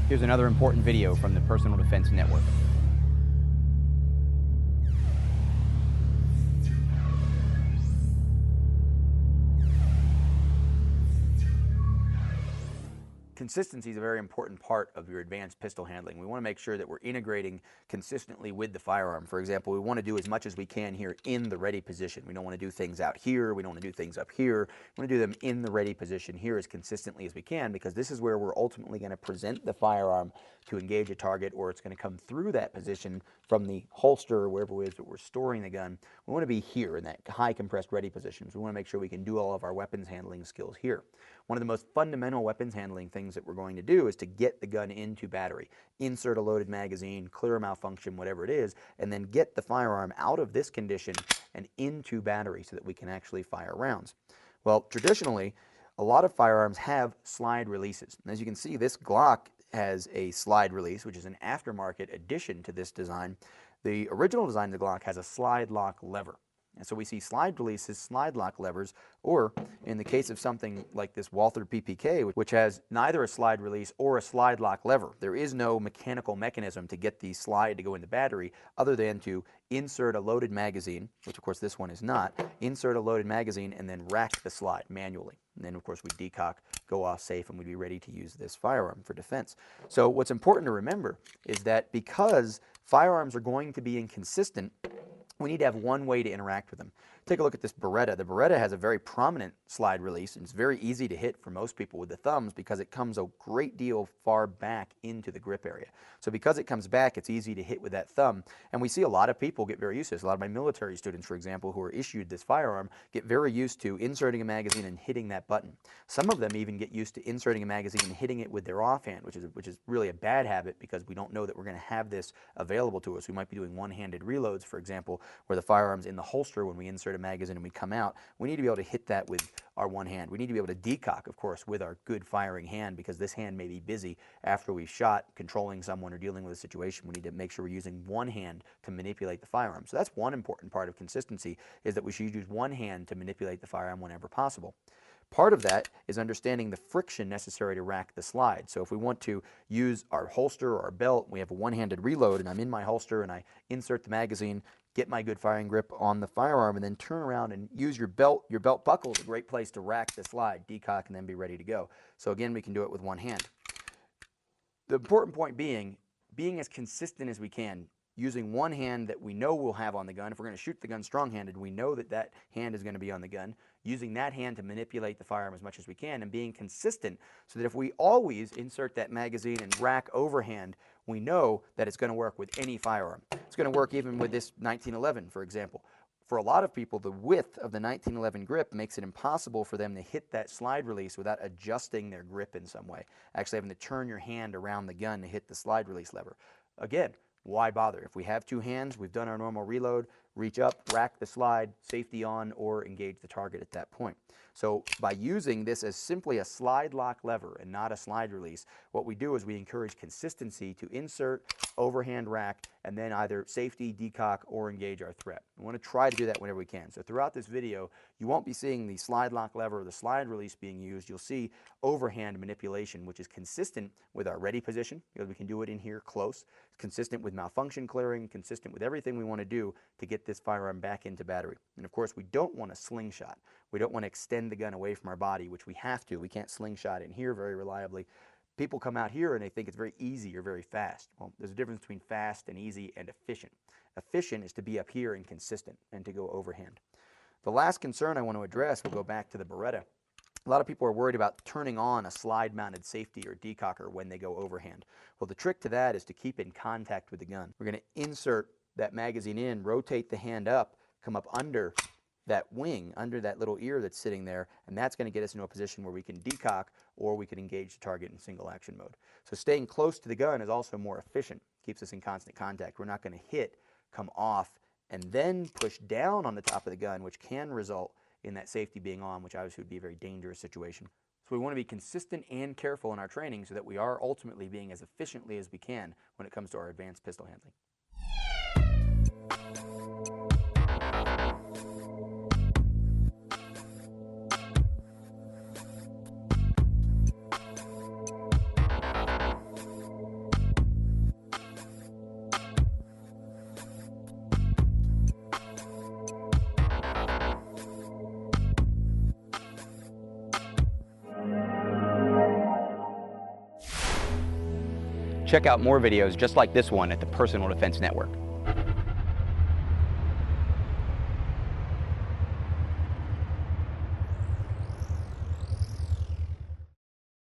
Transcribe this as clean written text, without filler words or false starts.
Here's another important video from the Personal Defense Network. Consistency is a very important part of your advanced pistol handling. We want to make sure that we're integrating consistently with the firearm. For example, we want to do as much as we can here in the ready position. We don't want to do things out here. We don't want to do things up here. We want to do them in the ready position here as consistently as we can, because this is where we're ultimately going to present the firearm to engage a target, or it's going to come through that position from the holster or wherever it is that we're storing the gun. We want to be here in that high compressed ready position. So we want to make sure we can do all of our weapons handling skills here. One of the most fundamental weapons handling things that we're going to do is to get the gun into battery, insert a loaded magazine, clear a malfunction, whatever it is, and then get the firearm out of this condition and into battery so that we can actually fire rounds. Well, traditionally, a lot of firearms have slide releases. And as you can see, this Glock has a slide release, which is an aftermarket addition to this design. The original design of the Glock has a slide lock lever. And so we see slide releases, slide lock levers, or in the case of something like this Walther PPK, which has neither a slide release or a slide lock lever. There is no mechanical mechanism to get the slide to go into battery other than to insert a loaded magazine, which of course this one is not, insert a loaded magazine and then rack the slide manually. And then of course we decock, go off safe, and we'd be ready to use this firearm for defense. So what's important to remember is that because firearms are going to be inconsistent, we need to have one way to interact with them. Take a look at this Beretta. The Beretta has a very prominent slide release, and it's very easy to hit for most people with the thumbs because it comes a great deal far back into the grip area. So because it comes back, it's easy to hit with that thumb. And we see a lot of people get very used to this. A lot of my military students, for example, who are issued this firearm, get very used to inserting a magazine and hitting that button. Some of them even get used to inserting a magazine and hitting it with their offhand, which is really a bad habit because we don't know that we're going to have this available to us. We might be doing one-handed reloads, for example, where the firearm's in the holster when we insert a magazine and we come out. We need to be able to hit that with our one hand. We need to be able to decock, of course, with our good firing hand, because this hand may be busy after we've shot, controlling someone or dealing with a situation. We need to make sure we're using one hand to manipulate the firearm. So that's one important part of consistency, is that we should use one hand to manipulate the firearm whenever possible. Part of that is understanding the friction necessary to rack the slide. So if we want to use our holster or our belt, we have a one-handed reload, and I'm in my holster and I insert the magazine, get my good firing grip on the firearm, and then turn around and use your belt. Your belt buckle is a great place to rack the slide, decock, and then be ready to go. So again, we can do it with one hand. The important point being as consistent as we can, using one hand that we know we'll have on the gun. If we're going to shoot the gun strong-handed, we know that that hand is going to be on the gun. Using that hand to manipulate the firearm as much as we can, and being consistent so that if we always insert that magazine and rack overhand, we know that it's going to work with any firearm. It's going to work even with this 1911, for example. For a lot of people, the width of the 1911 grip makes it impossible for them to hit that slide release without adjusting their grip in some way, actually having to turn your hand around the gun to hit the slide release lever. Again, why bother? If we have two hands, we've done our normal reload, reach up, rack the slide, safety on, or engage the target at that point. So by using this as simply a slide lock lever and not a slide release, what we do is we encourage consistency to insert, overhand rack, and then either safety, decock, or engage our threat. We want to try to do that whenever we can. So throughout this video, you won't be seeing the slide lock lever or the slide release being used. You'll see overhand manipulation, which is consistent with our ready position, because we can do it in here close. It's consistent with malfunction clearing, consistent with everything we want to do to get this firearm back into battery. And of course, we don't want to slingshot. We don't want to extend the gun away from our body, which we have to. We can't slingshot in here very reliably. People come out here and they think it's very easy or very fast. Well, there's a difference between fast and easy and efficient. Efficient is to be up here and consistent and to go overhand. The last concern I want to address, we'll go back to the Beretta. A lot of people are worried about turning on a slide-mounted safety or decocker when they go overhand. Well, the trick to that is to keep in contact with the gun. We're going to insert that magazine in, rotate the hand up, come up under that wing, under that little ear that's sitting there, and that's going to get us into a position where we can decock or we can engage the target in single action mode. So staying close to the gun is also more efficient, keeps us in constant contact. We're not going to hit, come off, and then push down on the top of the gun, which can result in that safety being on, which obviously would be a very dangerous situation. So we want to be consistent and careful in our training so that we are ultimately being as efficiently as we can when it comes to our advanced pistol handling. Check out more videos just like this one at the Personal Defense Network.